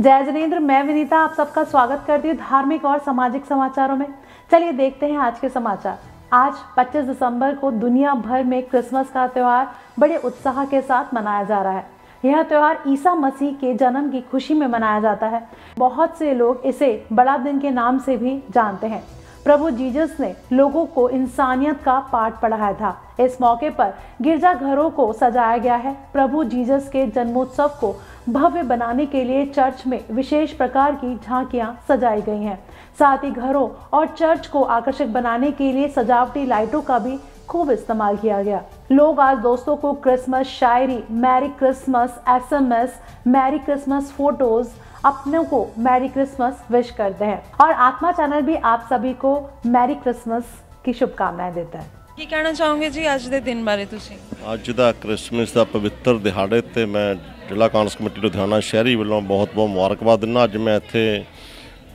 जय जिनेंद्र, मैं विनीता आप सबका स्वागत करती हूँ धार्मिक और सामाजिक समाचारों में। चलिए देखते हैं आज के समाचार। आज 25 दिसंबर को दुनिया भर में क्रिसमस का त्यौहार बड़े उत्साह के साथ मनाया जा रहा है। यह त्यौहार ईसा मसीह के जन्म की खुशी में मनाया जाता है। बहुत से लोग इसे बड़ा दिन के नाम से भी जानते हैं। प्रभु जीसस ने लोगों को इंसानियत का पाठ पढ़ाया था। इस मौके पर गिरजाघरों को सजाया गया है। प्रभु जीसस के जन्मोत्सव को भव्य बनाने के लिए चर्च में विशेष प्रकार की झांकियां सजाई गई हैं। साथ ही घरों और चर्च को आकर्षक बनाने के लिए सजावटी लाइटों का भी खूब इस्तेमाल किया गया। लोग आज दोस्तों को क्रिसमस शायरी, merry Christmas SMS, merry Christmas photos, अपनों को मैरी क्रिसमस विश करते हैं और आत्मा चैनल भी आप सभी को मैरी क्रिसमस की शुभकामनाएं देता है। ਕੀ ਕਹਿਣਾ ਚਾਹੋਗੇ ਜੀ ਅੱਜ ਦੇ ਦਿਨ ਬਾਰੇ ਤੁਸੀਂ? ਅੱਜ ਦਾ ਕ੍ਰਿਸਮਸ ਦਾ ਪਵਿੱਤਰ ਦਿਹਾੜੇ ਤੇ ਮੈਂ ਜ਼ਿਲ੍ਹਾ ਕਾਂਗਰਸ ਕਮੇਟੀ ਲੁਧਿਆਣਾ ਸ਼ਹਿਰੀ ਵੱਲੋਂ ਬਹੁਤ-ਬਹੁਤ ਮੁਬਾਰਕਬਾਦ ਦਿੰਦਾ। ਅੱਜ ਮੈਂ ਇੱਥੇ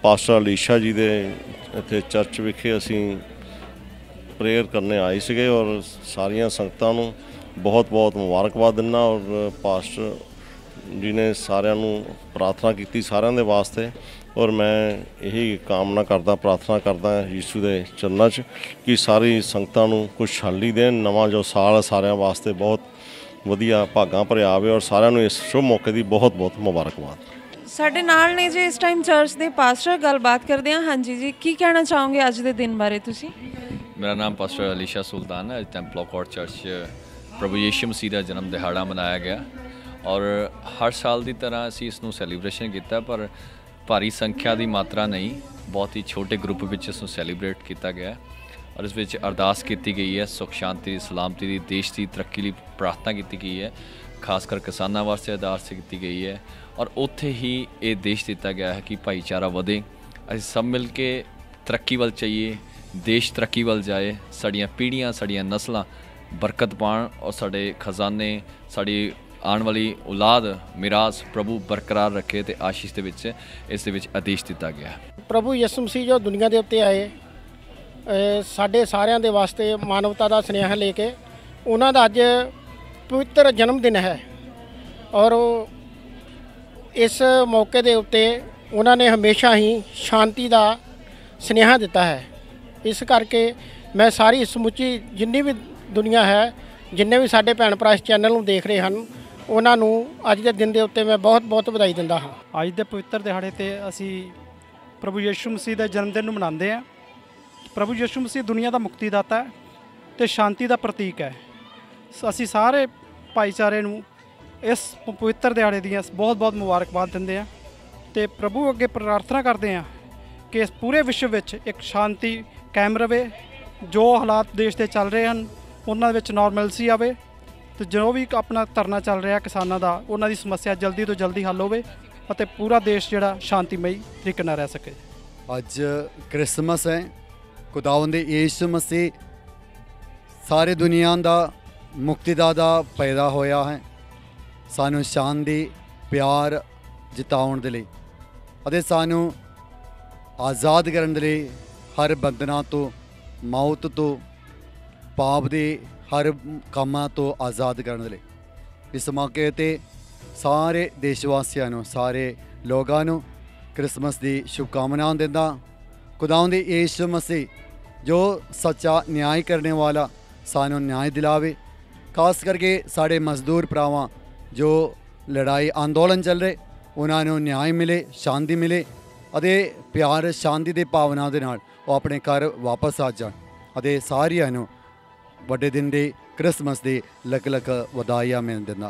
ਪਾਸਟਰ ਅਲੀਸ਼ਾ ਜੀ ਦੇ ਇੱਥੇ ਚਰਚ ਵਿਖੇ ਅਸੀਂ ਪ੍ਰੇਅਰ ਕਰਨੇ ਆਏ ਸੀਗੇ ਔਰ ਸਾਰੀਆਂ ਸੰਗਤਾਂ ਨੂੰ ਬਹੁਤ-ਬਹੁਤ ਮੁਬਾਰਕਬਾਦ ਦਿੰਦਾ ਔਰ ਪਾਸਟਰ ਜੀ ਨੇ ਸਾਰਿਆਂ ਨੂੰ ਪ੍ਰਾਰਥਨਾ ਕੀਤੀ ਸਾਰਿਆਂ ਦੇ ਵਾਸਤੇ और मैं यही कामना करदा प्रार्थना करदा यीशु के चरणों च कि सारी संगतां नूं खुशहाली देन। नवां जो साल सारिਆਂ वास्ते बहुत वधिया भागां भरिया आवे और सारिਆਂ नूं इस शुभ मौके की बहुत बहुत मुबारकबाद। ਸਾਡੇ ਨਾਲ ਨੇ ਜੀ ਇਸ ਟਾਈਮ ਚਰਚ ਦੇ ਪਾਸਟਰ, ਗੱਲਬਾਤ ਕਰਦੇ ਹਾਂ। ਹਾਂਜੀ ਜੀ, ਕੀ ਕਹਿਣਾ ਚਾਹੋਗੇ ਅੱਜ ਦੇ ਦਿਨ ਬਾਰੇ ਤੁਸੀਂ? मेरा नाम पास्टर अलीशा सुल्तान है। टेंपल ऑफ गॉड चर्च प्रभु यीशु मसीह का जन्म दिहाड़ा मनाया गया और हर साल की तरह असी इसनूं सैलीब्रेशन किया, पर भारी संख्या की मात्रा नहीं, बहुत ही छोटे ग्रुप में इसनूं सैलीब्रेट किया गया और इस विच अरदास की गई है, सुख शांति सलामती की, देश की तरक्की लिए प्रार्थना की गई है, खासकर किसानों वास्ते अरदास की गई है और उत्थे ही ये देश दिता गया है कि भाईचारा वधे, असीं सब मिल के तरक्की वाल चाहिए, देश तरक्की वाल जाए, साड़ियाँ पीढ़ियाँ साड़ियाँ नस्लां बरकत पाण और साडे खजाने साड़ी आने वाली औलाद मिरास प्रभु बरकरार रखे तो आशीष के विच इस दे विच आदेश दिता गया। प्रभु यीशु मसीह जो दुनिया के उत्ते आए साडे सारिਆਂ ਦੇ वास्ते मानवता का स्नेह लेके उन्हां दा अज पवित्र जन्म दिन है और इस मौके के उत्ते उन्होंने हमेशा ही शांति का स्नेहा दिता है। इस करके मैं सारी समुची जिन्नी भी दुनिया है, जिन्ने भी साडे भैन भरा इस चैनल में देख रहे हैं, उन्होंने अज के दिन के उत्ते मैं बहुत बहुत बधाई दिंदा हाँ। अज के पवित्र दिहाड़े ते असी प्रभु यीशु मसीह के जन्मदिन नूं मनाते हैं। प्रभु यीशु मसीह दुनिया का मुक्तिदाता है तो शांति का प्रतीक है। असी सारे भाईचारे नूं इस पवित्र दिहाड़े दी बहुत बहुत मुबारकबाद दिंदे हैं तो प्रभु अगे प्रार्थना करते हैं कि इस पूरे विश्व में एक शांति कायम रहे। जो हालात देश के चल रहे हैं उन्हां विच नॉर्मलसी आवे तो जो भी अपना धरना चल रहा किसानों का उन्होंने समस्या जल्दी तो जल्दी हल होवे और पूरा देश जिहड़ा शांतिमई तरीके नाल रह सके। अज क्रिसमस है, खुदावंद यीशु मसीह सारे दुनिया का मुक्तिदाता पैदा होया है, सानू शांति प्यार जिताउण दे लई अते सानू आज़ाद करन दे लई हर बंधना तो मौत तो पाप दे हर कामां तो आज़ाद करने दे लई इस मौके ते सारे देशवासियों नूं सारे लोगों नूं क्रिसमस की शुभकामनाएं दिंदा। खुदावंद यीशु मसीह जो सच्चा न्याय करने वाला सानू न्याय दिलावे, खास करके साढ़े मजदूर भरावां जो लड़ाई आंदोलन चल रहे उन्होंने न्याय मिले, शांति मिले अते प्यार शांति की भावना दे नाल वो अपने घर वापस आ जाण अते सारियां नूं बड़े दिन दी क्रिसमस दी लख लख वधाइयां मैं दिंदा।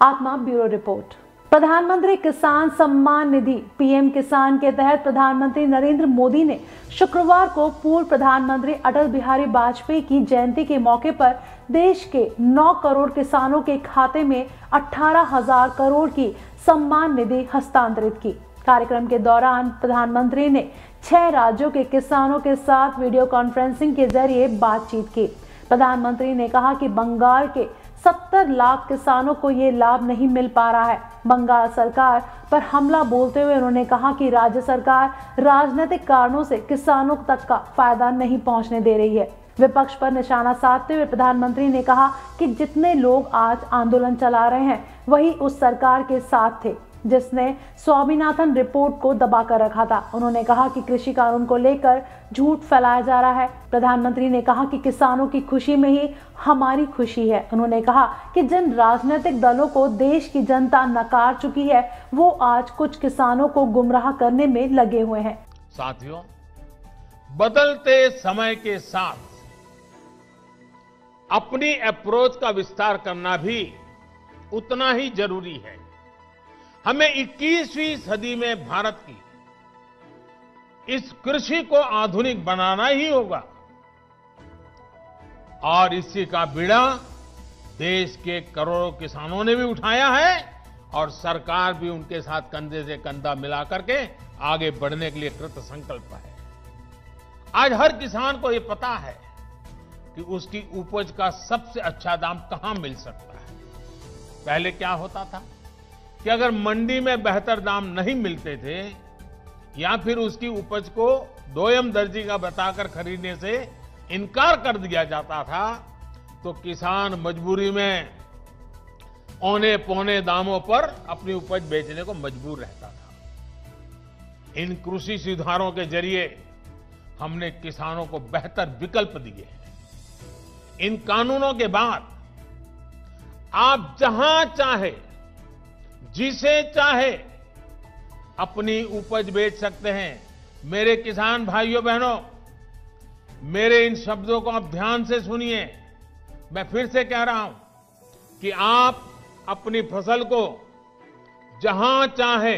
आत्मा ब्यूरो रिपोर्ट। प्रधानमंत्री किसान सम्मान निधि PM किसान के तहत प्रधानमंत्री नरेंद्र मोदी ने शुक्रवार को पूर्व प्रधानमंत्री अटल बिहारी वाजपेयी की जयंती के मौके पर देश के 9 करोड़ किसानों के खाते में 18,000 करोड़ की सम्मान निधि हस्तांतरित की। कार्यक्रम के दौरान प्रधानमंत्री ने 6 राज्यों के किसानों के साथ वीडियो कॉन्फ्रेंसिंग के जरिए बातचीत की। प्रधानमंत्री ने कहा कि बंगाल के 70 लाख किसानों को ये लाभ नहीं मिल पा रहा है। बंगाल सरकार पर हमला बोलते हुए उन्होंने कहा कि राज्य सरकार राजनीतिक कारणों से किसानों तक का फायदा नहीं पहुंचने दे रही है। विपक्ष पर निशाना साधते हुए प्रधानमंत्री ने कहा कि जितने लोग आज आंदोलन चला रहे हैं वही उस सरकार के साथ थे जिसने स्वामीनाथन रिपोर्ट को दबाकर रखा था। उन्होंने कहा कि कृषि कानून को लेकर झूठ फैलाया जा रहा है। प्रधानमंत्री ने कहा कि किसानों की खुशी में ही हमारी खुशी है। उन्होंने कहा कि जिन राजनीतिक दलों को देश की जनता नकार चुकी है, वो आज कुछ किसानों को गुमराह करने में लगे हुए हैं। साथियों, बदलते समय के साथ अपनी अप्रोच का विस्तार करना भी उतना ही जरूरी है। हमें 21वीं सदी में भारत की इस कृषि को आधुनिक बनाना ही होगा और इसी का बीड़ा देश के करोड़ों किसानों ने भी उठाया है और सरकार भी उनके साथ कंधे से कंधा मिला करके आगे बढ़ने के लिए कृत संकल्प है। आज हर किसान को यह पता है कि उसकी उपज का सबसे अच्छा दाम कहां मिल सकता है। पहले क्या होता था कि अगर मंडी में बेहतर दाम नहीं मिलते थे या फिर उसकी उपज को दोयम दर्जी का बताकर खरीदने से इनकार कर दिया जाता था, तो किसान मजबूरी में औने पौने दामों पर अपनी उपज बेचने को मजबूर रहता था। इन कृषि सुधारों के जरिए हमने किसानों को बेहतर विकल्प दिए हैं। इन कानूनों के बाद आप जहां चाहे, जिसे चाहे अपनी उपज बेच सकते हैं। मेरे किसान भाइयों बहनों, मेरे इन शब्दों को आप ध्यान से सुनिए। मैं फिर से कह रहा हूं कि आप अपनी फसल को जहां चाहे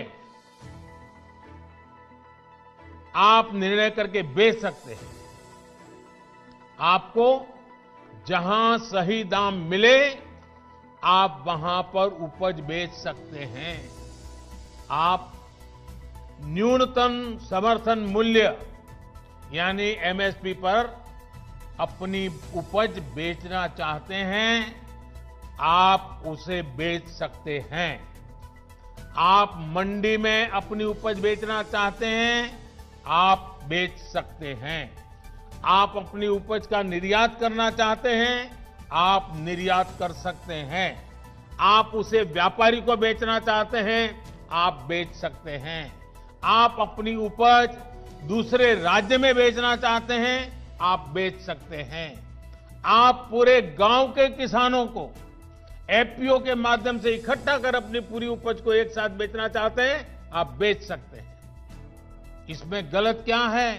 आप निर्णय करके बेच सकते हैं। आपको जहां सही दाम मिले आप वहां पर उपज बेच सकते हैं। आप न्यूनतम समर्थन मूल्य यानी एमएसपी पर अपनी उपज बेचना चाहते हैं, आप उसे बेच सकते हैं। आप मंडी में अपनी उपज बेचना चाहते हैं, आप बेच सकते हैं। आप अपनी उपज का निर्यात करना चाहते हैं, आप निर्यात कर सकते हैं। आप उसे व्यापारी को बेचना चाहते हैं, आप बेच सकते हैं। आप अपनी उपज दूसरे राज्य में बेचना चाहते हैं, आप बेच सकते हैं। आप पूरे गांव के किसानों को एफपीओ के माध्यम से इकट्ठा कर अपनी पूरी उपज को एक साथ बेचना चाहते हैं, आप बेच सकते हैं। इसमें गलत क्या है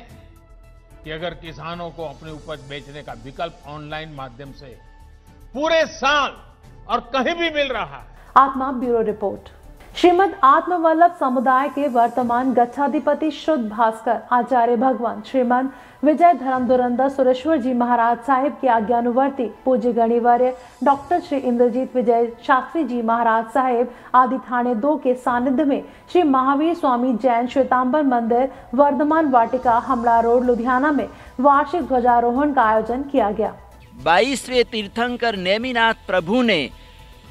कि अगर किसानों को अपनी उपज बेचने का विकल्प ऑनलाइन माध्यम से पूरे साल और कहीं भी मिल रहा है। आत्मा ब्यूरो रिपोर्ट। श्रीमद आत्मवल्लभ समुदाय के वर्तमान गच्छाधिपति शुद्ध भास्कर आचार्य भगवान श्रीमद विजय धर्म धुरंधर सुरेश्वर जी महाराज साहिब के आज्ञानुवर्ती पूज्य गणिवर्य डॉक्टर श्री इंद्रजीत विजय शास्त्री जी महाराज साहिब आदि थाने 2 के सानिध्य में श्री महावीर स्वामी जैन श्वेतांबर मंदिर वर्धमान वाटिका हमला रोड लुधियाना में वार्षिक ध्वजारोहण का आयोजन किया गया। 22वें तीर्थंकर नेमिनाथ प्रभु ने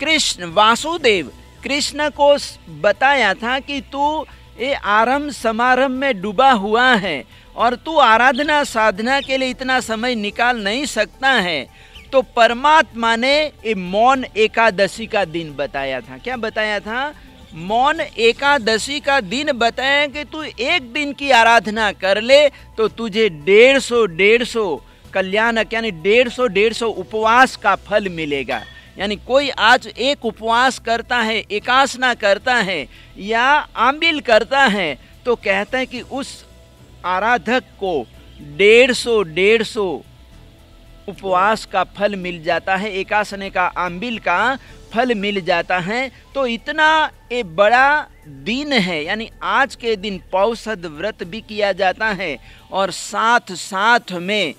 कृष्ण वासुदेव कृष्ण को बताया था कि तू ये आरंभ समारंभ में डूबा हुआ है और तू आराधना साधना के लिए इतना समय निकाल नहीं सकता है। तो परमात्मा ने ये मौन एकादशी का दिन बताया था। क्या बताया था? मौन एकादशी का दिन बताया कि तू एक दिन की आराधना कर ले तो तुझे 150 कल्याणक यानी 150 उपवास का फल मिलेगा। यानी कोई आज एक उपवास करता है, एकासना करता है या आंबिल करता है तो कहते हैं कि उस आराधक को 150 उपवास का फल मिल जाता है, एकासने का आंबिल का फल मिल जाता है। तो इतना ये बड़ा दिन है, यानी आज के दिन पौषध व्रत भी किया जाता है और साथ साथ में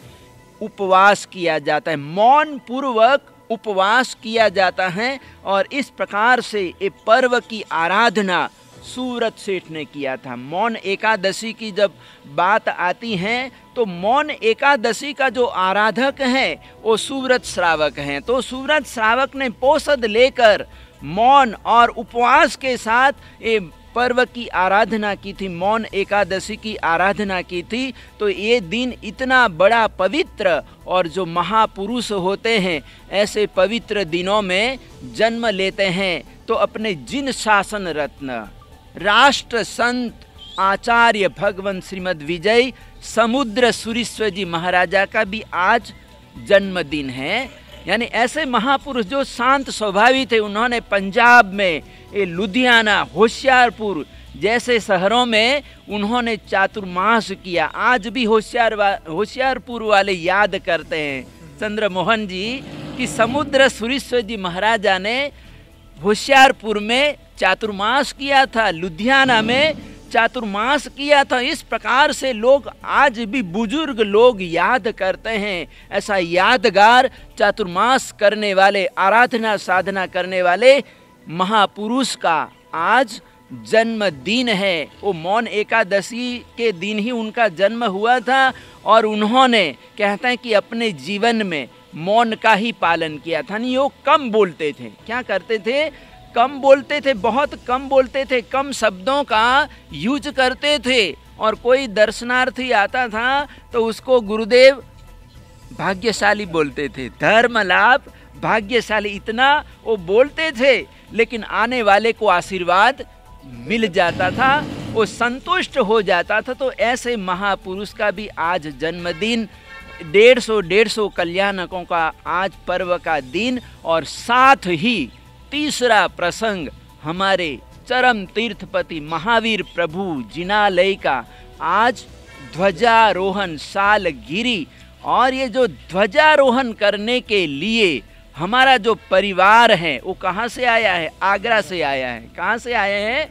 उपवास किया जाता है, मौन पूर्वक उपवास किया जाता है। और इस प्रकार से ये पर्व की आराधना सूरत सेठ ने किया था। मौन एकादशी की जब बात आती है तो मौन एकादशी का जो आराधक है वो सूरत श्रावक हैं। तो सूरत श्रावक ने पौषध लेकर मौन और उपवास के साथ ये पर्व की आराधना की थी, मौन एकादशी की आराधना की थी। तो ये दिन इतना बड़ा पवित्र और जो महापुरुष होते हैं ऐसे पवित्र दिनों में जन्म लेते हैं। तो अपने जिन शासन रत्न राष्ट्र संत आचार्य भगवान श्रीमद विजय समुद्र सूरीश्वर जी महाराजा का भी आज जन्मदिन है। यानी ऐसे महापुरुष जो शांत स्वभावी थे, उन्होंने पंजाब में ये लुधियाना, होशियारपुर जैसे शहरों में उन्होंने चातुर्मास किया। आज भी होशियारपुर वाले याद करते हैं चंद्रमोहन जी कि समुद्र सूरीश्वर जी महाराजा ने होशियारपुर में चातुर्मास किया था, लुधियाना में चातुर्मास किया था। इस प्रकार से लोग आज भी बुजुर्ग लोग याद करते हैं। ऐसा यादगार चातुर्मास करने वाले, आराधना साधना करने वाले महापुरुष का आज जन्मदिन है। वो मौन एकादशी के दिन ही उनका जन्म हुआ था और उन्होंने कहते हैं कि अपने जीवन में मौन का ही पालन किया था। नहीं, वो कम बोलते थे। क्या करते थे? कम बोलते थे, बहुत कम बोलते थे, कम शब्दों का यूज करते थे। और कोई दर्शनार्थी आता था तो उसको गुरुदेव भाग्यशाली बोलते थे, धर्म लाभ भाग्यशाली, इतना वो बोलते थे। लेकिन आने वाले को आशीर्वाद मिल जाता था, वो संतुष्ट हो जाता था। तो ऐसे महापुरुष का भी आज जन्मदिन, 150 कल्याणकों का आज पर्व का दिन। और साथ ही तीसरा प्रसंग हमारे चरम तीर्थपति महावीर प्रभु जिनालय का आज ध्वजारोहण सालगिरी। और ये जो ध्वजारोहण करने के लिए हमारा जो परिवार है वो कहाँ से आया है? आगरा से आया है। कहाँ से आए हैं?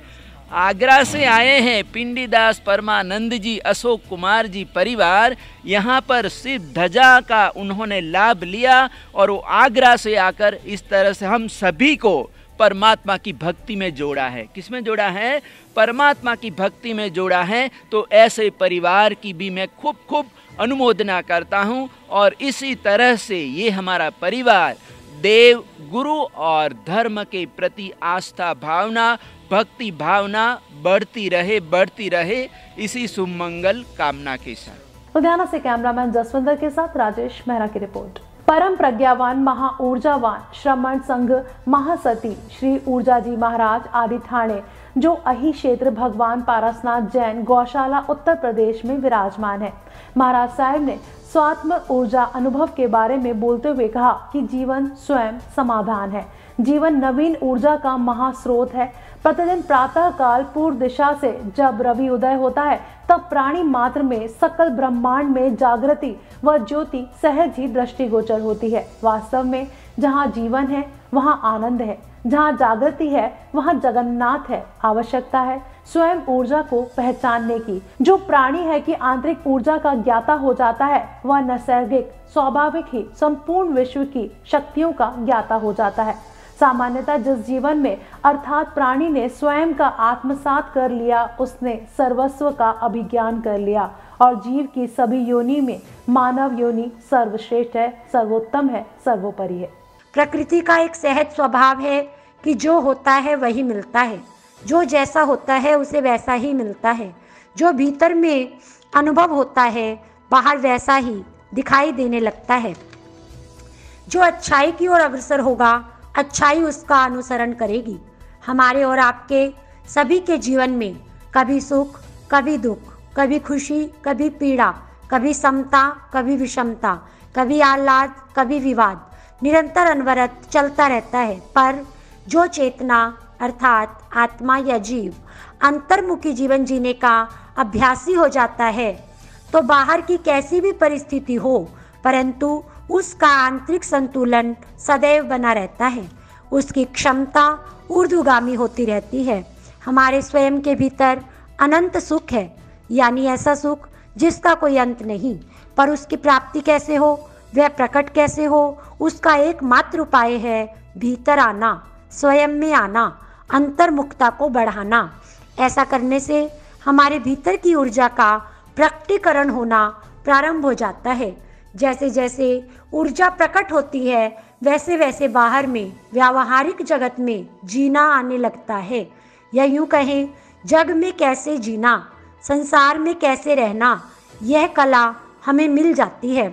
आगरा से आए हैं। पिंडीदास परमानंद जी, अशोक कुमार जी परिवार यहाँ पर सिर्फ ध्वजा का उन्होंने लाभ लिया और वो आगरा से आकर इस तरह से हम सभी को परमात्मा की भक्ति में जोड़ा है। किस में जोड़ा है? परमात्मा की भक्ति में जोड़ा है। तो ऐसे परिवार की भी मैं खूब खूब अनुमोदना करता हूँ। और इसी तरह से ये हमारा परिवार देव, गुरु और धर्म के प्रति आस्था भावना, भक्ति भावना बढ़ती रहे इसी सुमंगल कामना के साथ। लुधियाना से कैमरामैन जसविंदर के साथ राजेश मेहरा की रिपोर्ट। परम प्रज्ञावान, महाऊर्जावान, श्रमण संघ महासती श्री ऊर्जा जी महाराज आदि ठाणे, जो अही क्षेत्र भगवान पारसनाथ जैन गौशाला उत्तर प्रदेश में विराजमान है। महाराज साहब ने स्वात्म ऊर्जा अनुभव के बारे में बोलते हुए कहा कि जीवन स्वयं समाधान है। जीवन नवीन ऊर्जा का महास्रोत है। प्रतिदिन प्रातः काल पूर्व दिशा से जब रवि उदय होता है तब प्राणी मात्र में सकल ब्रह्मांड में जागृति व ज्योति सहज ही दृष्टिगोचर होती है। वास्तव में जहाँ जीवन है वहाँ आनंद है, जहाँ जागृति है वहाँ जगन्नाथ है। आवश्यकता है स्वयं ऊर्जा को पहचानने की। जो प्राणी है कि आंतरिक ऊर्जा का ज्ञाता हो जाता है वह नैसर्गिक स्वाभाविक ही संपूर्ण विश्व की शक्तियों का ज्ञाता हो जाता है। सामान्यतः जिस जीवन में अर्थात प्राणी ने स्वयं का आत्मसात कर लिया, उसने सर्वस्व का अभिज्ञान कर लिया और जीव की सभी योनि में मानव योनि सर्वश्रेष्ठ है, सर्वोत्तम है, सर्वोपरि है। प्रकृति का एक सहज स्वभाव है कि जो होता है वही मिलता है, जो जैसा होता है उसे वैसा ही मिलता है। जो भीतर में अनुभव होता है बाहर वैसा ही दिखाई देने लगता है। जो अच्छाई की ओर अग्रसर होगा अच्छाई उसका अनुसरण करेगी। हमारे और आपके सभी के जीवन में कभी सुख, कभी दुख, कभी खुशी, कभी पीड़ा, कभी समता, कभी विषमता, कभी आह्लाद, कभी विवाद निरंतर अनवरत चलता रहता है। पर जो चेतना अर्थात आत्मा या जीव अंतर्मुखी जीवन जीने का अभ्यासी हो जाता है तो बाहर की कैसी भी परिस्थिति हो परंतु उसका आंतरिक संतुलन सदैव बना रहता है। उसकी क्षमता ऊर्ध्वगामी होती रहती है। हमारे स्वयं के भीतर अनंत सुख है, यानी ऐसा सुख जिसका कोई अंत नहीं। पर उसकी प्राप्ति कैसे हो, वह प्रकट कैसे हो, उसका एकमात्र उपाय है भीतर आना, स्वयं में आना, अंतर्मुखता को बढ़ाना। ऐसा करने से हमारे भीतर की ऊर्जा का प्रकटीकरण होना प्रारंभ हो जाता है। जैसे जैसे ऊर्जा प्रकट होती है वैसे वैसे बाहर में व्यावहारिक जगत में जीना आने लगता है। या यूँ कहें जग में कैसे जीना, संसार में कैसे रहना, यह कला हमें मिल जाती है।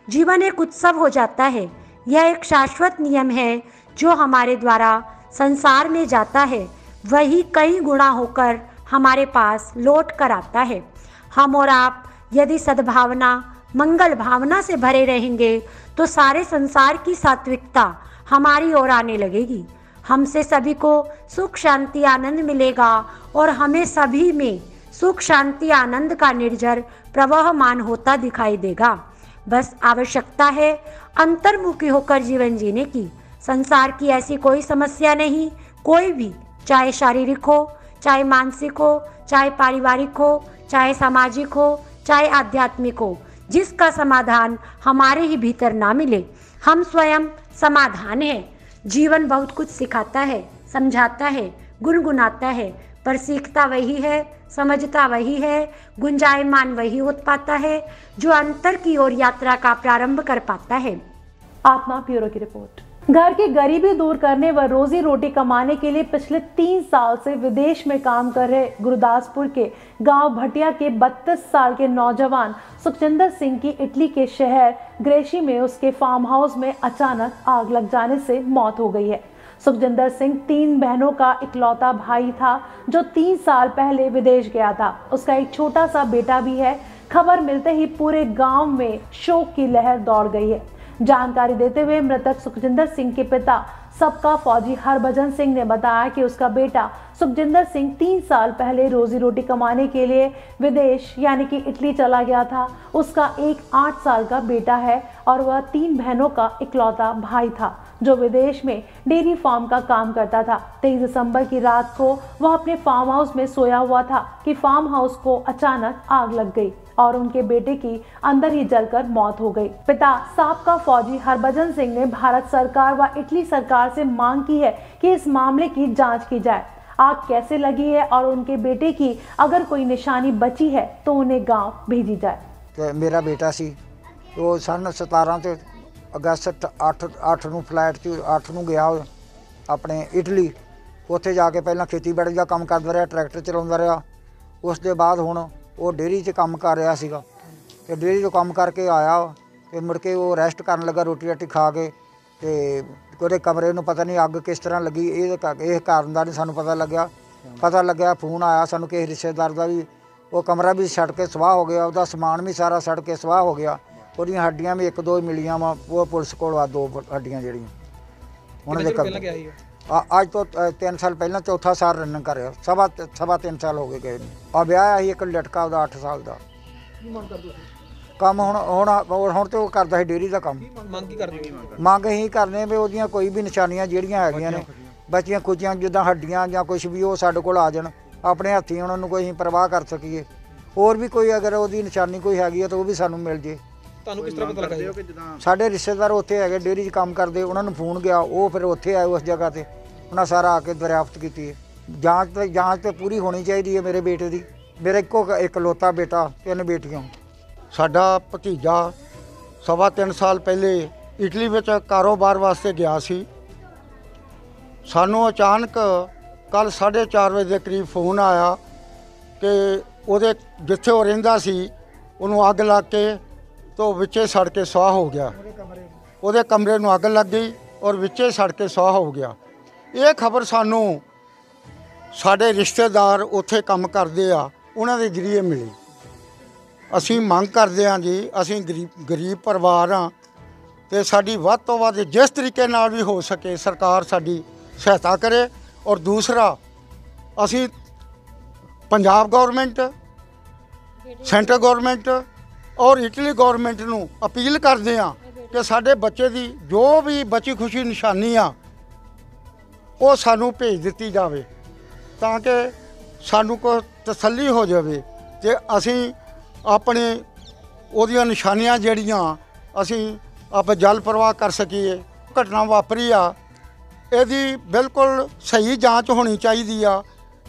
जीवन एक उत्सव हो जाता है। यह एक शाश्वत नियम है जो हमारे द्वारा संसार में जाता है। वही कई गुणा होकर हमारे पास लौट कर आता है। हम और आप यदि सद्भावना, मंगल भावना से भरे रहेंगे तो सारे संसार की सात्विकता हमारी ओर आने लगेगी। हमसे सभी को सुख शांति आनंद मिलेगा और हमें सभी में सुख शांति आनंद का निर्झर प्रवाहमान होता दिखाई देगा। बस आवश्यकता है अंतर्मुखी होकर जीवन जीने की। संसार की ऐसी कोई समस्या नहीं, कोई भी, चाहे शारीरिक हो, चाहे मानसिक हो, चाहे पारिवारिक हो, चाहे सामाजिक हो, चाहे आध्यात्मिक हो, जिसका समाधान हमारे ही भीतर ना मिले। हम स्वयं समाधान है। जीवन बहुत कुछ सिखाता है, समझाता है, गुनगुनाता है, पर सीखता वही है, समझता वही है, गुंजायमान वही हो पाता है जो अंतर की ओर यात्रा का प्रारंभ कर पाता है। आत्मा ब्यूरो की रिपोर्ट। घर की गरीबी दूर करने व रोजी रोटी कमाने के लिए पिछले 3 साल से विदेश में काम कर रहे गुरदासपुर के गांव भटिया के 32 साल के नौजवान सुखजिंदर सिंह की इटली के शहर ग्रेशी में उसके फार्म हाउस में अचानक आग लग जाने से मौत हो गई है। सुखजिंदर सिंह 3 बहनों का इकलौता भाई था जो 3 साल पहले विदेश गया था। उसका एक छोटा सा बेटा भी है। खबर मिलते ही पूरे गांव में शोक की लहर दौड़ गई है। जानकारी देते हुए मृतक सुखजिंदर सिंह के पिता सबका फौजी हरभजन सिंह ने बताया कि उसका बेटा सुखजिंदर सिंह 3 साल पहले रोजी रोटी कमाने के लिए विदेश यानी कि इटली चला गया था। उसका एक 8 साल का बेटा है और वह 3 बहनों का इकलौता भाई था जो विदेश में डेयरी फार्म का काम करता था। 23 दिसंबर की रात को वह अपने फार्म हाउस में सोया हुआ था कि फार्म हाउस को अचानक आग लग गई और उनके बेटे की अंदर ही जलकर मौत हो गई। पिता साबका फौजी हरभजन सिंह ने भारत सरकार व इटली सरकार से मांग की है कि इस मामले की जांच की जाए। आग कैसे लगी है और उनके बेटे की अगर कोई निशानी बची है तो उन्हें गांव भेजी जाए। तो मेरा बेटा सी वो सन 17 अगस्त 8 ਨੂੰ ਫਲਾਈਟ 'ਚ 8 ਨੂੰ ਗਿਆ ਆਪਣੇ ਇਟਲੀ। ਉੱਥੇ ਜਾ ਕੇ ਪਹਿਲਾਂ ਖੇਤੀਬਾੜੀ ਦਾ ਕੰਮ ਕਰਦਾ ਰਿਹਾ, ਟਰੈਕਟਰ ਚਲਾਉਂਦਾ ਰਿਹਾ। ਉਸ ਦੇ ਬਾਅਦ ਹੁਣ ਉਹ ਡੇਅਰੀ 'ਚ ਕੰਮ ਕਰ ਰਿਹਾ ਸੀਗਾ ਤੇ ਡੇਅਰੀ 'ਚੋਂ ਕੰਮ ਕਰਕੇ ਆਇਆ ਤੇ ਮੁੜ ਕੇ ਉਹ ਰੈਸਟ ਕਰਨ ਲੱਗਾ ਰੋਟੀ ਰਾਟੀ ਖਾ ਕੇ ਤੇ ਉਹਦੇ ਕਮਰੇ ਨੂੰ ਪਤਾ ਨਹੀਂ ਅੱਗ ਕਿਸ ਤਰ੍ਹਾਂ ਲੱਗੀ। ਇਹ ਕਾਰਨ ਦਾ ਨਹੀਂ ਸਾਨੂੰ ਪਤਾ ਲੱਗਿਆ ਫੋਨ ਆਇਆ ਸਾਨੂੰ ਕਿਸੇ ਰਿਸ਼ਤੇਦਾਰ ਦਾ ਵੀ ਉਹ ਕਮਰਾ ਵੀ ਸੜ ਕੇ ਸਵਾਹ ਹੋ ਗਿਆ, ਉਹਦਾ ਸਮਾਨ ਵੀ ਸਾਰਾ ਸੜ ਕੇ ਸਵਾਹ ਹੋ ਗਿਆ। ਉਹਦੀਆਂ ਹੱਡੀਆਂ ਵੀ 1-2 ਮਿਲੀਆਂ ਵਾ। ਉਹ ਪੁਲਿਸ ਕੋਲ ਆ 2 ਹੱਡੀਆਂ ਜਿਹੜੀਆਂ ਉਹਨਾਂ ਦੇ ਕਬਜ਼ੇ। ਅੱਜ ਤੋਂ 3 ਸਾਲ ਪਹਿਲਾਂ, ਚੌਥਾ ਸਾਲ ਰਨਿੰਗ ਕਰ ਰਿਹਾ। ਸਵਾ 3 ਸਾਲ ਹੋ ਗਏ ਗਏ ਨੂੰ। ਆ ਵਿਆਹ ਸੀ ਇੱਕ ਲਟਕਾ ਉਹਦਾ 8 ਸਾਲ ਦਾ। ਕੰਮ ਹੁਣ ਤੇ ਉਹ ਕਰਦਾ ਸੀ ਡੇਅਰੀ ਦਾ ਕੰਮ। ਮੰਗ ਅਸੀਂ ਕਰਨੇ ਵੀ ਉਹਦੀਆਂ ਕੋਈ ਵੀ ਨਿਸ਼ਾਨੀਆਂ ਜਿਹੜੀਆਂ ਹੈਗੀਆਂ ਨੇ ਬਚੀਆਂ ਕੁਚੀਆਂ ਜਿੱਦਾਂ ਹੱਡੀਆਂ ਜਾਂ ਕੁਛ ਵੀ ਉਹ ਸਾਡੇ ਕੋਲ ਆ ਜਾਣ, ਆਪਣੇ ਹੱਥੀਂ ਉਹਨਾਂ ਨੂੰ ਕੋਈ ਅਸੀਂ ਪਰਵਾਹ ਕਰ ਸਕੀਏ। ਹੋਰ ਵੀ ਕੋਈ ਅਗਰ ਉਹਦੀ ਨਿਸ਼ਾਨੀ ਕੋਈ ਹੈਗੀ ਹੈ ਤਾਂ ਉਹ ਵੀ ਸਾਨੂੰ ਮਿਲ ਜੇ। ਤੁਹਾਨੂੰ ਕਿਸ ਤਰ੍ਹਾਂ ਪਤਾ ਲੱਗਾ? ਸਾਡੇ ਰਿਸ਼ਤੇਦਾਰ ਉੱਥੇ ਹੈਗੇ ਡੇਅਰੀ 'ਚ ਕੰਮ ਕਰਦੇ, ਉਹਨਾਂ ਨੂੰ ਫੋਨ ਗਿਆ, ਉਹ ਫਿਰ ਉੱਥੇ ਆਏ ਉਸ ਜਗ੍ਹਾ 'ਤੇ। ਉਹਨਾਂ ਸਾਰਾ ਆ ਕੇ ਦਰਿਆਫਤ ਕੀਤੀ ਹੈ। ਜਾਂਚ ਤੇ ਪੂਰੀ ਹੋਣੀ ਚਾਹੀਦੀ ਹੈ ਮੇਰੇ ਬੇਟੇ ਦੀ। ਮੇਰਾ ਇਕਲੌਤਾ ਬੇਟਾ, 3 ਬੇਟੀਆਂ। ਸਾਡਾ ਭਤੀਜਾ 3.25 ਸਾਲ ਪਹਿਲੇ ਇਟਲੀ ਵਿੱਚ ਕਾਰੋਬਾਰ ਵਾਸਤੇ ਗਿਆ ਸੀ। ਸਾਨੂੰ ਅਚਾਨਕ ਕੱਲ 4:30 ਵਜੇ ਦੇ ਕਰੀਬ ਫੋਨ ਆਇਆ ਕਿ ਉਹਦੇ ਜਿੱਥੇ ਉਹ ਰਹਿੰਦਾ ਸੀ ਉਹਨੂੰ ਅੱਗ ਲੱਗ ਕੇ तो विचे सड़ के सुआह हो गया। ਉਹਦੇ कमरे ਨੂੰ ਅੱਗ ਲੱਗ ਗਈ और विचे सड़ के सुआह हो गया। ਇਹ खबर सानू साडे रिश्तेदार उत्थे काम करते आ उन्हां दे जरिए मिली। असीं मंग करते हैं जी, असीं गरीब परिवार हाँ ते साडी वध तो वध जिस तरीके नाल भी हो सके सरकार साडी सहायता करे। और दूसरा असीं पंजाब गौरमेंट, सेंट्रल गौरमेंट और इटली गौरमेंट नूं अपील करते हैं कि साडे बच्चे की जो भी बची खुशी निशानी आ वो सानू भेज दिती जाए ताकि सानू को तसल्ली हो जाए कि असी अपने ओदियां निशानियां जड़ियां असी आप जल प्रवाह कर सकीए। घटना वापरी आ इहदी बिल्कुल सही जांच होनी चाहिए आ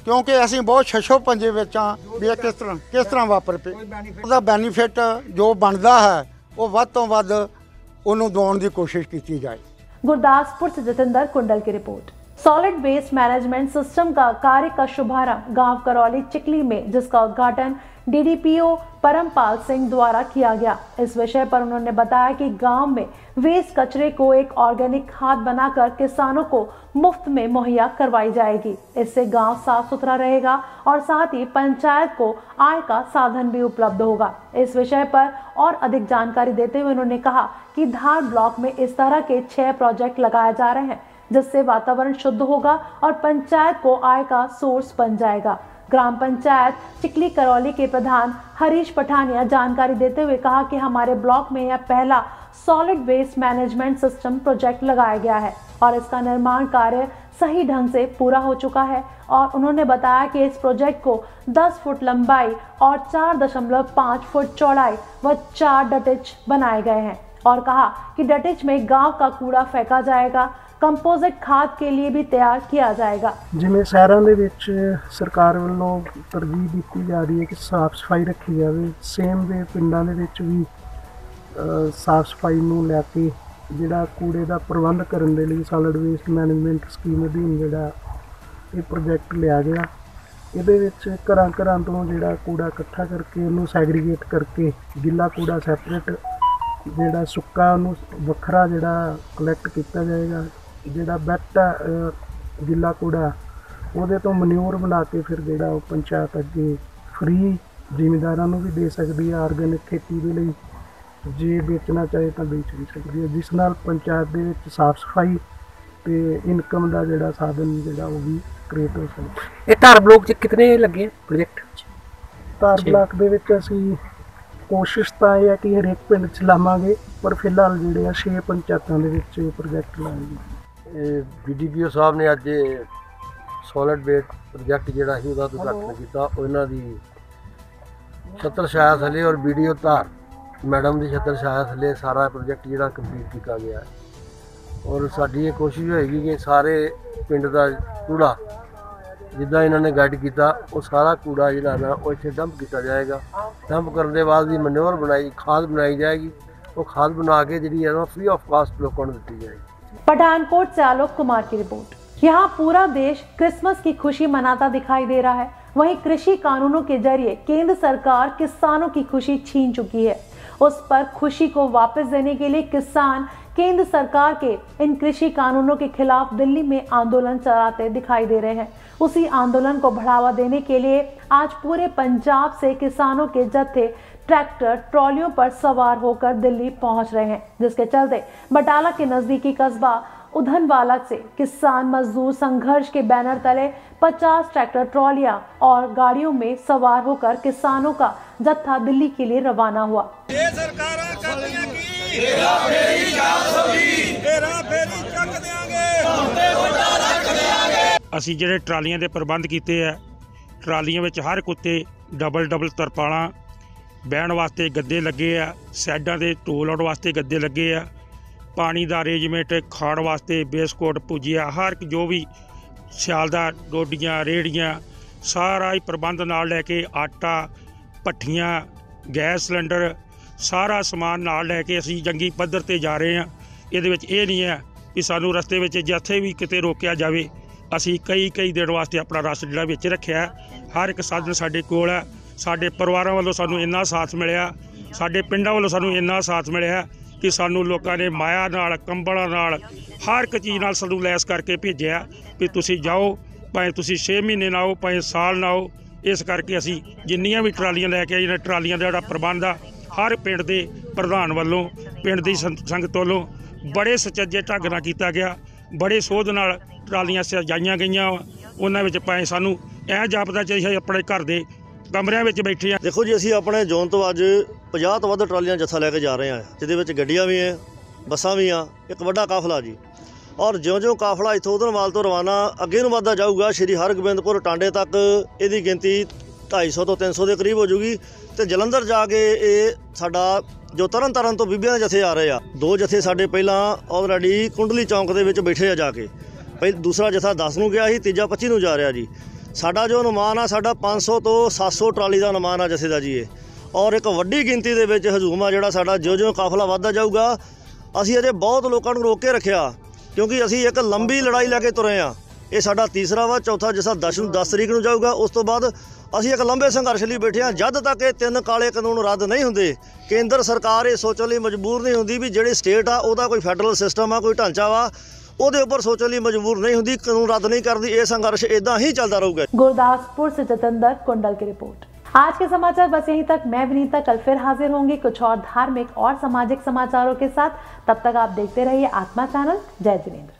क्योंकि असीं बहुत छछो पंजे विच हां भी किस तरह वापर पे। ਉਹਦਾ ਬੈਨੀਫਿਟ जो बनता है वो ਵੱਧ ਤੋਂ ਵੱਧ ਉਹਨੂੰ ਦਿਵਾਉਣ ਦੀ कोशिश की जाए। गुरदासपुर से जतिंदर कुंडल की report. Solid waste management system का कार्य का शुभारंभ गांव करौली चिकली में, जिसका उद्घाटन डीडीपीओ परमपाल सिंह द्वारा किया गया। इस विषय पर उन्होंने बताया कि गांव में वेस्ट कचरे को एक ऑर्गेनिक खाद बनाकर किसानों को मुफ्त में मुहैया करवाई जाएगी। इससे गांव साफ सुथरा रहेगा और साथ ही पंचायत को आय का साधन भी उपलब्ध होगा। इस विषय पर और अधिक जानकारी देते हुए उन्होंने कहा कि धार ब्लॉक में इस तरह के 6 प्रोजेक्ट लगाए जा रहे हैं, जिससे वातावरण शुद्ध होगा और पंचायत को आय का सोर्स बन जाएगा। ग्राम पंचायत चिकली करौली के प्रधान हरीश पठानिया जानकारी देते हुए कहा कि हमारे ब्लॉक में यह पहला solid waste management system project लगाया गया है और इसका निर्माण कार्य सही ढंग से पूरा हो चुका है। और उन्होंने बताया कि इस प्रोजेक्ट को 10 फुट लंबाई और 4.5 फुट चौड़ाई व 4 डटेज बनाए गए हैं और कहा कि डटेज में गांव का कूड़ा फेंका जाएगा, ਕੰਪੋਜ਼ਿਟ ਖਾਦ के लिए भी तैयार किया जाएगा। ਜਿਵੇਂ ਸ਼ਹਿਰਾਂ ਦੇ ਵਿੱਚ ਸਰਕਾਰ ਵੱਲੋਂ ਤਰਜੀਹ ਦਿੱਤੀ ਜਾ ਰਹੀ ਹੈ ਕਿ ਸਾਫ਼ ਸਫਾਈ ਰੱਖੀ ਜਾਵੇ, ਸੇਮ ਵੇ ਪਿੰਡਾਂ ਦੇ ਵਿੱਚ ਵੀ ਸਾਫ਼ ਸਫਾਈ ਨੂੰ ਲੈ ਕੇ ਜਿਹੜਾ ਕੂੜੇ ਦਾ ਪ੍ਰਬੰਧ ਕਰਨ ਦੇ ਲਈ ਸੋਲਿਡ ਵੇਸਟ ਮੈਨੇਜਮੈਂਟ ਸਕੀਮ ਅਧੀਨ ਜਿਹੜਾ ਇਹ ਪ੍ਰੋਜੈਕਟ ਲਿਆ ਗਿਆ। ਇਹਦੇ ਵਿੱਚ ਘਰਾਂ ਤੋਂ ਜਿਹੜਾ ਕੂੜਾ ਇਕੱਠਾ ਕਰਕੇ ਉਹਨੂੰ ਸੈਗਰੀਗੇਟ ਕਰਕੇ ਗਿੱਲਾ ਕੂੜਾ ਸੈਪਰੇਟ, ਜਿਹੜਾ ਸੁੱਕਾ ਉਹਨੂੰ ਵੱਖਰਾ ਜਿਹੜਾ ਕਲੈਕਟ ਕੀਤਾ ਜਾਏਗਾ। ਜਿਹੜਾ ਵੈਟ ਗਿੱਲਾ ਕੂੜਾ ਉਹਦੇ ਤੋਂ ਮਨਿਊਰ ਬਣਾ ਕੇ ਫਿਰ ਜਿਹੜਾ ਉਹ ਪੰਚਾਇਤ ਅੱਗੇ ਫ੍ਰੀ ਜ਼ਿਮੀਂਦਾਰਾਂ ਨੂੰ ਵੀ ਦੇ ਸਕਦੀ ਹੈ ਆਰਗੈਨਿਕ ਖੇਤੀ ਦੇ ਲਈ, ਜੇ ਵੇਚਣਾ ਚਾਹੇ ਤਾਂ ਵੇਚ ਵੀ ਸਕਦੀ ਹੈ, ਜਿਸ ਨਾਲ ਪੰਚਾਇਤ ਦੇ ਵਿੱਚ ਸਾਫ਼ ਸਫਾਈ ਤੇ ਇਨਕਮ ਦਾ ਜਿਹੜਾ ਸਾਧਨ ਜਿਹੜਾ ਉਹ ਵੀ ਕ੍ਰੀਏਟ ਹੋ ਸਕਦਾ। ਇਹ ਧਾਰ ਬਲਾਕ 'ਚ ਕਿਤਨੇ ਲੱਗੇ ਪ੍ਰੋਜੈਕਟ? ਧਾਰ ਬਲਾਕ ਦੇ ਵਿੱਚ ਅਸੀਂ ਕੋਸ਼ਿਸ਼ ਤਾਂ ਇਹ ਹੈ ਕਿ ਹਰੇਕ ਪਿੰਡ 'ਚ ਲਾਵਾਂਗੇ, ਪਰ ਫਿਲਹਾਲ ਜਿਹੜੇ ਆ 6 ਪੰਚਾਇਤਾਂ ਦੇ ਵਿੱਚ ਇਹ ਪ੍ਰੋਜੈਕਟ ਲਾਏ। BDPO ਸਾਹਿਬ ਨੇ ਅੱਜ ਸੋਲਿਡ ਵੇਸਟ ਪ੍ਰੋਜੈਕਟ ਜਿਹੜਾ ਸੀ ਉਹਦਾ ਉਦਘਾਟਨ ਕੀਤਾ। ਉਹਨਾਂ ਦੀ ਛਤਰ ਛਾਇਆ ਥੱਲੇ ਔਰ BDO ਧਾਰ ਮੈਡਮ ਦੀ ਛਤਰ ਛਾਇਆ ਥੱਲੇ ਸਾਰਾ ਪ੍ਰੋਜੈਕਟ ਜਿਹੜਾ ਕੰਪਲੀਟ ਕੀਤਾ ਗਿਆ ਔਰ ਸਾਡੀ ਇਹ ਕੋਸ਼ਿਸ਼ ਹੋਏਗੀ ਕਿ ਸਾਰੇ ਪਿੰਡ ਦਾ ਕੂੜਾ ਜਿੱਦਾਂ ਇਹਨਾਂ ਨੇ ਗਾਈਡ ਕੀਤਾ ਉਹ ਸਾਰਾ ਕੂੜਾ ਜਿਹੜਾ ਨਾ ਉਹ ਇੱਥੇ ਡੰਪ ਕੀਤਾ ਜਾਏਗਾ। ਡੰਪ ਕਰਨ ਦੇ ਬਾਅਦ ਵੀ ਮੈਨੂਅਰ ਖਾਦ ਬਣਾਈ ਜਾएगी। वो खाद बना के जी है फ्री ऑफ कॉस्ट लोगों को दी जाएगी। पठानकोट से आलोक कुमार की रिपोर्ट। यहाँ पूरा देश क्रिसमस की खुशी मनाता दिखाई दे रहा है, वहीं कृषि कानूनों के जरिए केंद्र सरकार किसानों की खुशी छीन चुकी है। उस पर खुशी को वापस देने के लिए किसान केंद्र सरकार के इन कृषि कानूनों के खिलाफ दिल्ली में आंदोलन चलाते दिखाई दे रहे हैं। उसी आंदोलन को बढ़ावा देने के लिए आज पूरे पंजाब से किसानों के जत्थे ट्रैक्टर ट्रॉलियों पर सवार होकर दिल्ली पहुंच रहे हैं, जिसके चलते बटाला के नजदीकी कस्बा उधनवाला से किसान मजदूर संघर्ष के बैनर तले 50 ट्रैक्टर ट्रॉलियां और गाड़ियों में सवार होकर किसानों का जत्था दिल्ली के लिए रवाना हुआ। ਅਸੀਂ ਜਿਹੜੇ ਟਰਾਲੀਆਂ ਦੇ ਪ੍ਰਬੰਧ ਕੀਤੇ ਆ, ਟਰਾਲੀਆਂ ਵਿੱਚ ਹਰ ਕੁੱਤੇ ਡਬਲ ਤਰਪਾਲਾਂ, ਬਹਿਣ ਵਾਸਤੇ ਗੱਦੇ ਲੱਗੇ ਆ, ਸਾਈਡਾਂ ਦੇ ਢੋਲ ਲਾਉਣ ਵਾਸਤੇ ਗੱਦੇ ਲੱਗੇ ਆ, ਪਾਣੀ ਦਾ ਅਰੇਂਜਮੈਂਟ, ਖਾਣ ਵਾਸਤੇ ਬਿਸਕੁਟ ਭੁਜੀਆ, ਹਰ ਇੱਕ ਜੋ ਵੀ ਸਿਆਲਦਾਰ ਡੋਡੀਆਂ ਰੇੜੀਆਂ ਸਾਰਾ ਹੀ ਪ੍ਰਬੰਧ ਨਾਲ ਲੈ ਕੇ, ਆਟਾ ਭੱਠੀਆਂ ਗੈਸ ਸਿਲੰਡਰ ਸਾਰਾ ਸਮਾਨ ਨਾਲ ਲੈ ਕੇ ਅਸੀਂ ਜੰਗੀ ਪੱਧਰ 'ਤੇ ਜਾ ਰਹੇ ਹਾਂ। ਇਹਦੇ ਵਿੱਚ ਇਹ ਨਹੀਂ ਹੈ ਕਿ ਸਾਨੂੰ ਰਸਤੇ ਵਿੱਚ ਜਿੱਥੇ ਵੀ ਕਿਤੇ ਰੋਕਿਆ ਜਾਵੇ। ਅਸੀਂ ਕਈ ਦਿਨ ਵਾਸਤੇ ਆਪਣਾ ਰਸ ਜਿਹੜਾ ਵਿੱਚ ਰੱਖਿਆ। ਹਰ ਇੱਕ ਸਾਧਨ ਸਾਡੇ ਕੋਲ ਹੈ। ਸਾਡੇ ਪਰਿਵਾਰਾਂ ਵੱਲੋਂ ਸਾਨੂੰ ਇੰਨਾ ਸਾਥ ਮਿਲਿਆ, ਸਾਡੇ ਪਿੰਡਾਂ ਵੱਲੋਂ ਸਾਨੂੰ ਇੰਨਾ ਸਾਥ ਮਿਲਿਆ ਕਿ ਸਾਨੂੰ ਲੋਕਾਂ ਨੇ ਮਾਇਆ ਨਾਲ, ਕੰਬਲਾਂ ਨਾਲ, ਹਰ ਇੱਕ ਚੀਜ਼ ਨਾਲ ਸਾਨੂੰ ਲੈਸ ਕਰਕੇ ਭੇਜਿਆ ਵੀ ਤੁਸੀਂ ਜਾਓ, ਭਾਵੇਂ ਤੁਸੀਂ 6 ਮਹੀਨੇ ਨਾ ਆਓ, ਭਾਵੇਂ ਸਾਲ ਨਾ ਆਓ। ਇਸ ਕਰਕੇ ਅਸੀਂ ਜਿੰਨੀਆਂ ਵੀ ਟਰਾਲੀਆਂ ਲੈ ਕੇ ਆਏ ਨੇ, ਟਰਾਲੀਆਂ ਦਾ ਜਿਹੜਾ ਪ੍ਰਬੰਧ ਆ ਹਰ ਪਿੰਡ ਦੇ ਪ੍ਰਧਾਨ ਵੱਲੋਂ, ਪਿੰਡ ਦੀ ਸੰਗਤ ਵੱਲੋਂ ਬੜੇ ਸੁਚੱਜੇ ਢੰਗ ਨਾਲ ਕੀਤਾ ਗਿਆ। ਬੜੇ ਸੋਧ ਨਾਲ ਟਰਾਲੀਆਂ ਸਜਾਈਆਂ ਗਈਆਂ। ਉਹਨਾਂ ਵਿੱਚ ਭਾਵੇਂ ਸਾਨੂੰ ਐਂ ਜਾਪਦਾ ਚਾਹੀਦਾ ਆਪਣੇ ਘਰ ਦੇ ਕਮਰਿਆਂ ਵਿੱਚ ਬੈਠੇ ਆ। ਦੇਖੋ ਜੀ, ਅਸੀਂ ਆਪਣੇ ਜ਼ੋਨ ਤੋਂ ਅੱਜ 50 ਤੋਂ ਵੱਧ ਟਰਾਲੀਆਂ ਜੱਥਾ ਲੈ ਕੇ ਜਾ ਰਹੇ ਹਾਂ, ਜਿਹਦੇ ਵਿੱਚ ਗੱਡੀਆਂ ਵੀ ਹੈ, ਬੱਸਾਂ ਵੀ ਆ, ਇੱਕ ਵੱਡਾ ਕਾਫਲਾ ਜੀ। ਔਰ ਜਿਉਂ-ਜਿਉਂ ਕਾਫਲਾ ਇੱਥੋਂ ਉਧਰਵਾਲ ਤੋਂ ਰਵਾਨਾ ਅੱਗੇ ਨੂੰ ਵੱਧਦਾ ਜਾਊਗਾ, ਸ਼੍ਰੀ ਹਰਗੋਬਿੰਦਪੁਰ ਟਾਂਡੇ ਤੱਕ ਇਹਦੀ ਗਿਣਤੀ 250 ਤੋਂ 300 ਦੇ ਕਰੀਬ ਹੋ ਜੂਗੀ। ਤੇ ਜਲੰਧਰ ਜਾ ਕੇ ਇਹ ਸਾਡਾ ਜੋ ਤਰਨ ਤੋਂ ਬੀਬੀਆਂ ਦੇ ਜਥੇ ਆ ਰਹੇ ਆ, 2 ਜਥੇ ਸਾਡੇ ਪਹਿਲਾਂ ਆਲਰੇਡੀ ਕੁੰਡਲੀ ਚੌਂਕ ਦੇ ਵਿੱਚ ਬੈਠੇ ਆ ਜਾ ਕੇ। ਦੂਸਰਾ ਜਥਾ 10 ਨੂੰ ਗਿਆ ਸੀ, ਤੀਜਾ 25 ਨੂੰ ਜਾ ਰਿਹਾ ਜੀ। ਸਾਡਾ ਜੋ ਅਨੁਮਾਨ ਆ, ਸਾਡਾ 500 ਤੋਂ 700 ਟਰਾਲੀ ਦਾ ਅਨੁਮਾਨ ਆ ਜਥੇ ਦਾ ਜੀ ਇਹ। ਔਰ ਇੱਕ ਵੱਡੀ ਗਿਣਤੀ ਦੇ ਵਿੱਚ ਹਜੂਮ ਆ ਜਿਹੜਾ ਸਾਡਾ ਜਿਉਂ ਕਾਫਲਾ ਵੱਧਦਾ ਜਾਊਗਾ। ਅਸੀਂ ਅਜੇ ਬਹੁਤ ਲੋਕਾਂ ਨੂੰ ਰੋਕ ਕੇ ਰੱਖਿਆ, ਕਿਉਂਕਿ ਅਸੀਂ ਇੱਕ ਲੰਬੀ ਲੜਾਈ ਲੈ ਕੇ ਤੁਰੇ ਆ। ਇਹ ਸਾਡਾ ਤੀਸਰਾ ਵਾ। ਚੌਥਾ ਜਿਸਾ 10 ਤਰੀਕ ਨੂੰ ਜਾਊਗਾ। ਉਸ ਤੋਂ ਬਾਅਦ ਅਸੀਂ ਇੱਕ ਲੰਬੇ ਸੰਘਰਸ਼ ਲਈ ਬੈਠੇ ਹਾਂ। ਜਦ ਤੱਕ ਇਹ 3 ਕਾਲੇ ਕਾਨੂੰਨ ਰੱਦ ਨਹੀਂ ਹੁੰਦੇ, ਕੇਂਦਰ ਸਰਕਾਰ ਇਹ ਸੋਚਣ ਲਈ ਮਜਬੂਰ ਨਹੀਂ ਹੁੰਦੀ ਵੀ ਜਿਹੜੀ ਸਟੇਟ ਆ ਉਹਦਾ ਕੋਈ ਫੈਡਰਲ ਸਿਸਟਮ ਆ, ਕੋਈ ਢਾਂਚਾ ਵਾ, ਉਹਦੇ ਉੱਪਰ ਸੋਚਣ ਲਈ ਮਜਬੂਰ नहीं ਹੁੰਦੀ, कानून रद्द नहीं करती। ये संघर्ष इदा ही चलता रहूगा। गुरदासपुर से जतेंद्र कुंडल की रिपोर्ट। आज के समाचार बस यहीं तक। मैं विनीता कल फिर हाजिर होंगी कुछ और धार्मिक और सामाजिक समाचारों के साथ। तब तक आप देखते रहिए आत्मा चैनल। जय जिनेंद्र।